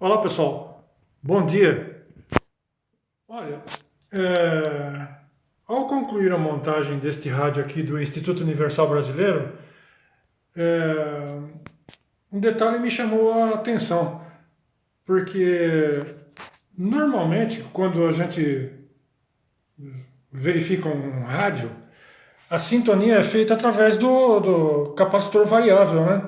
Olá pessoal, bom dia. Olha, é, ao concluir a montagem deste rádio aqui do Instituto Universal Brasileiro, é, um detalhe me chamou a atenção, porque normalmente quando a gente verifica um rádio, a sintonia é feita através do capacitor variável, né?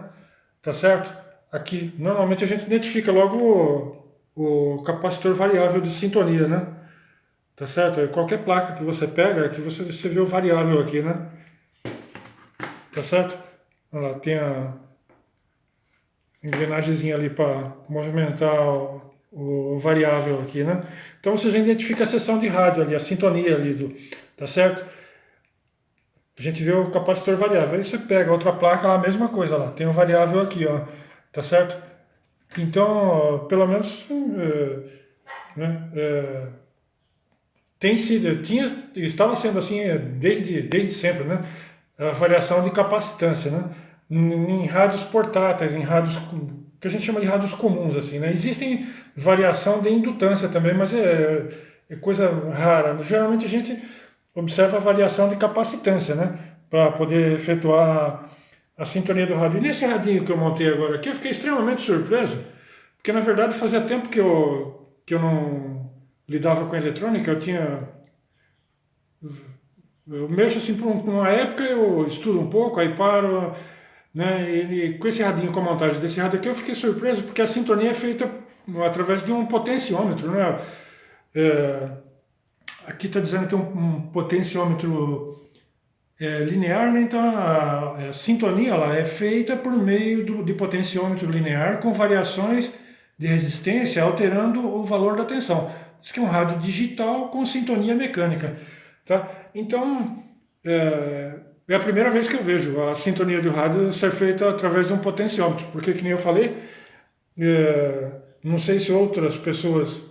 Tá certo? Aqui, normalmente a gente identifica logo o capacitor variável de sintonia, né? Tá certo? Qualquer placa que você pega, que você vê o variável aqui, né? Tá certo? Olha lá, tem a engrenagemzinha ali para movimentar o variável aqui, né? Então você já identifica a seção de rádio ali, a sintonia ali do, tá certo? A gente vê o capacitor variável. Aí você pega outra placa lá, a mesma coisa lá, tem o variável aqui, ó, tá certo? Então, pelo menos, né, tem sido, estava sendo assim desde sempre, né? A variação de capacitância, né? Em rádios portáteis, em rádios que a gente chama de rádios comuns, assim, né? Existem variação de indutância também, mas é coisa rara. Geralmente a gente observa a variação de capacitância, né? Para poder efetuar a sintonia do rádio. E nesse radinho que eu montei agora aqui, eu fiquei extremamente surpreso, porque na verdade fazia tempo que eu não lidava com eletrônica, eu mexo assim por uma época, eu estudo um pouco, aí paro, né? E com esse radinho, com a montagem desse rádio aqui, eu fiquei surpreso, porque a sintonia é feita através de um potenciômetro, né? É, aqui está dizendo que é um potenciômetro linear, né? Então a sintonia ela é feita por meio de potenciômetro linear com variações de resistência, alterando o valor da tensão. Isso que é um rádio digital com sintonia mecânica, tá? Então é a primeira vez que eu vejo a sintonia do rádio ser feita através de um potenciômetro, porque que nem eu falei, não sei se outras pessoas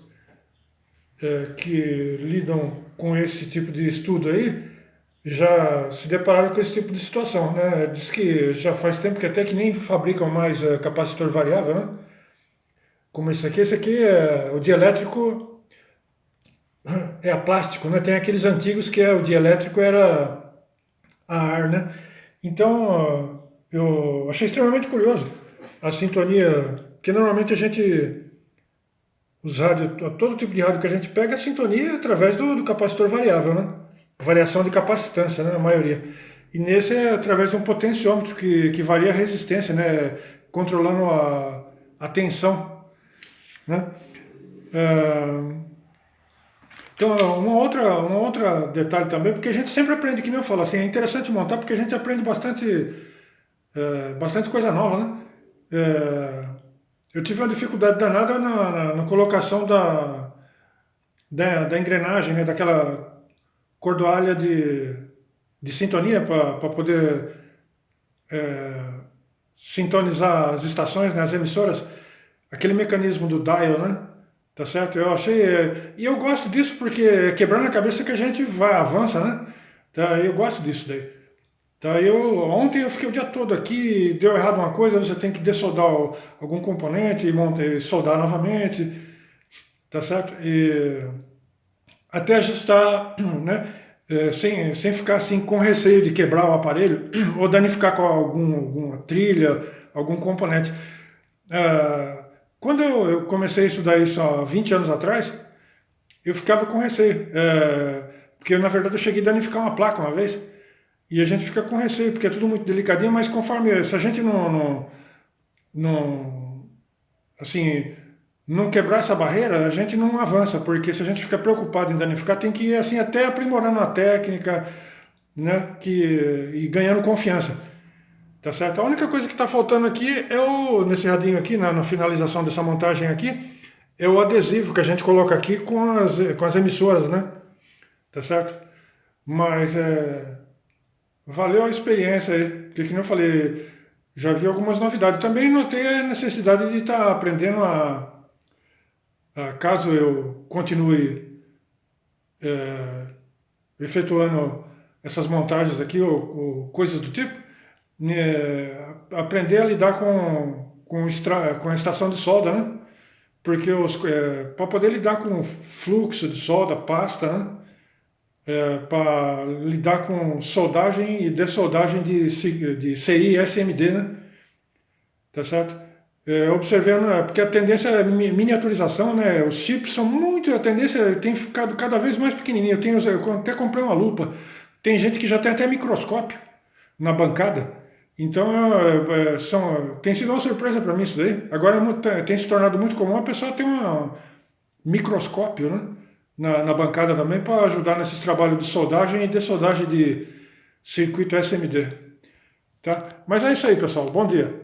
que lidam com esse tipo de estudo aí já se depararam com esse tipo de situação, né? Diz que já faz tempo que até que nem fabricam mais capacitor variável, né? Como esse aqui. Esse aqui é o dielétrico, é a plástico, né? Tem aqueles antigos que o dielétrico era a ar, né? Então, eu achei extremamente curioso a sintonia, porque normalmente a gente, os rádios, todo tipo de rádio que a gente pega, a sintonia é através do capacitor variável, né? Variação de capacitância, né? A maioria. E nesse é através de um potenciômetro que varia a resistência, né? Controlando a tensão, né? Ah, então, uma outra detalhe também, porque a gente sempre aprende, que nem eu falo, assim, é interessante montar porque a gente aprende bastante coisa nova, né? É, eu tive uma dificuldade danada na colocação da engrenagem, né? Daquela cordoalha de sintonia para poder sintonizar as estações, né, as emissoras, aquele mecanismo do dial, né? Tá certo? Eu achei. E eu gosto disso porque é quebrando a cabeça que a gente avança, né? Tá, eu gosto disso daí. Tá, ontem eu fiquei o dia todo aqui, deu errado uma coisa, você tem que dessoldar algum componente e soldar novamente, tá certo? E até ajustar, né? Sem ficar assim com receio de quebrar o aparelho ou danificar com alguma trilha, algum componente. Ah, quando eu comecei a estudar isso há 20 anos atrás, eu ficava com receio, porque na verdade eu cheguei a danificar uma placa uma vez, e a gente fica com receio, porque é tudo muito delicadinho, mas conforme, se a gente não assim, não quebrar essa barreira, a gente não avança, porque se a gente fica preocupado em danificar, tem que ir assim até aprimorando a técnica, né, e ganhando confiança. Tá certo? A única coisa que está faltando aqui nesse radinho aqui, na finalização dessa montagem aqui, é o adesivo que a gente coloca aqui com as emissoras, né? Tá certo? Mas valeu a experiência aí, porque como eu falei, já vi algumas novidades. Também notei a necessidade de estar aprendendo caso eu continue efetuando essas montagens aqui ou coisas do tipo, aprender a lidar com a estação de solda, né? porque para poder lidar com fluxo de solda, pasta, né? Para lidar com soldagem e dessoldagem de CI e SMD, né? Tá certo? Observando, porque a tendência é miniaturização, né? Os chips são muito, a tendência tem ficado cada vez mais pequenininho. Eu até comprei uma lupa. Tem gente que já tem até microscópio na bancada. Então, tem sido uma surpresa para mim isso daí. Agora tem se tornado muito comum a pessoa ter um microscópio, né? Na bancada também para ajudar nesses trabalhos de soldagem e dessoldagem de circuito SMD. Tá? Mas é isso aí, pessoal. Bom dia.